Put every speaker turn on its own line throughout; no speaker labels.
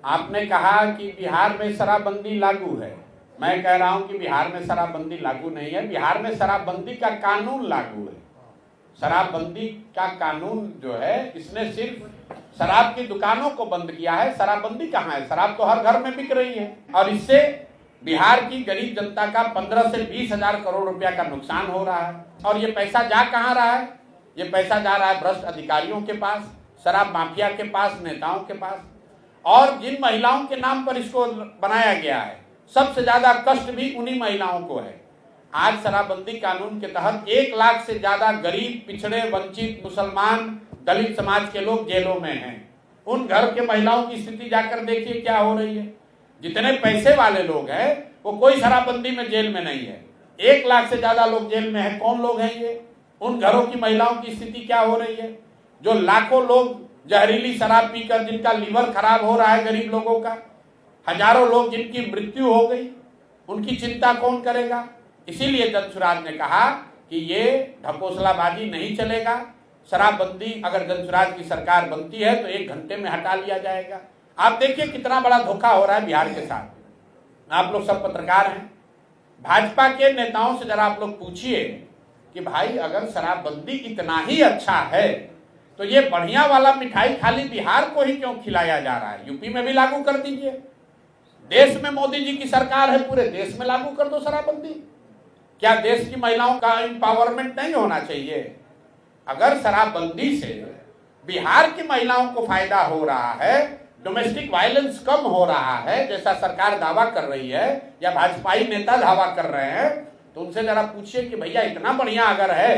आपने कहा कि बिहार में शराबबंदी लागू है। मैं कह रहा हूं कि बिहार में शराबबंदी लागू नहीं है, बिहार में शराबबंदी का कानून लागू है। शराबबंदी का कानून जो है इसने सिर्फ शराब की दुकानों को बंद किया है। शराबबंदी कहाँ है? शराब तो हर घर में बिक रही है और इससे बिहार की गरीब जनता का 15 से 20 हजार करोड़ रुपया का नुकसान हो रहा है। और ये पैसा जा कहाँ रहा है? ये पैसा जा रहा है भ्रष्ट अधिकारियों के पास, शराब माफिया के पास, नेताओं के पास। और जिन महिलाओं के नाम पर इसको बनाया गया है, सबसे ज्यादा कष्ट भी उन्हीं महिलाओं को है। आज शराबबंदी कानून के तहत 1 लाख से ज्यादा गरीब, पिछड़े, वंचित, मुसलमान, दलित समाज के लोग जेलों में हैं। उन घर के महिलाओं की स्थिति जाकर देखिए क्या हो रही है। जितने पैसे वाले लोग हैं वो कोई शराबबंदी में जेल में नहीं है। 1 लाख से ज्यादा लोग जेल में हैं। कौन लोग हैं ये? उन घरों की महिलाओं की स्थिति क्या हो रही है? जो लाखों लोग जहरीली शराब पीकर जिनका लीवर खराब हो रहा है, गरीब लोगों का, हजारों लोग जिनकी मृत्यु हो गई, उनकी चिंता कौन करेगा? इसीलिए जनसुराज ने कहा कि ये ढकोसलाबाजी नहीं चलेगा। शराबबंदी अगर जनसुराज की सरकार बनती है तो 1 घंटे में हटा लिया जाएगा। आप देखिए कितना बड़ा धोखा हो रहा है बिहार के साथ। आप लोग सब पत्रकार हैं, भाजपा के नेताओं से जरा आप लोग पूछिए कि भाई अगर शराबबंदी इतना ही अच्छा है तो ये बढ़िया वाला मिठाई खाली बिहार को ही क्यों खिलाया जा रहा है? यूपी में भी लागू कर दीजिए। देश में मोदी जी की सरकार है, पूरे देश में लागू कर दो शराबबंदी। क्या देश की महिलाओं का एम्पावरमेंट नहीं होना चाहिए? अगर शराबबंदी से बिहार की महिलाओं को फायदा हो रहा है, डोमेस्टिक वायलेंस कम हो रहा है जैसा सरकार दावा कर रही है या भाजपाई नेता दावा कर रहे हैं, तो उनसे जरा पूछिए कि भैया इतना बढ़िया अगर है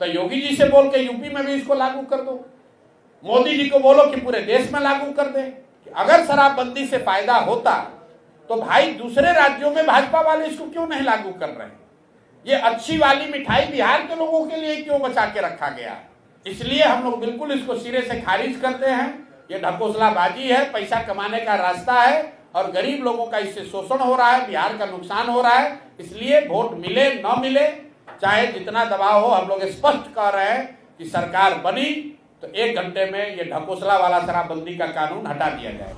तो योगी जी से बोल के यूपी में भी इसको लागू कर दो। मोदी जी को बोलो कि पूरे देश में लागू कर दे। अगर शराबबंदी से फायदा होता तो भाई दूसरे राज्यों में भाजपा वाले इसको क्यों नहीं लागू कर रहे हैं? ये अच्छी वाली मिठाई बिहार के लोगों के लिए क्यों बचा के रखा गया? इसलिए हम लोग बिल्कुल इसको सिरे से खारिज करते हैं। ये ढकोसलाबाजी है, पैसा कमाने का रास्ता है और गरीब लोगों का इससे शोषण हो रहा है, बिहार का नुकसान हो रहा है। इसलिए वोट मिले न मिले, चाहे जितना दबाव हो, हम लोग स्पष्ट कह रहे हैं कि सरकार बनी तो 1 घंटे में ये ढकोसला वाला शराबबंदी का कानून हटा दिया जाए।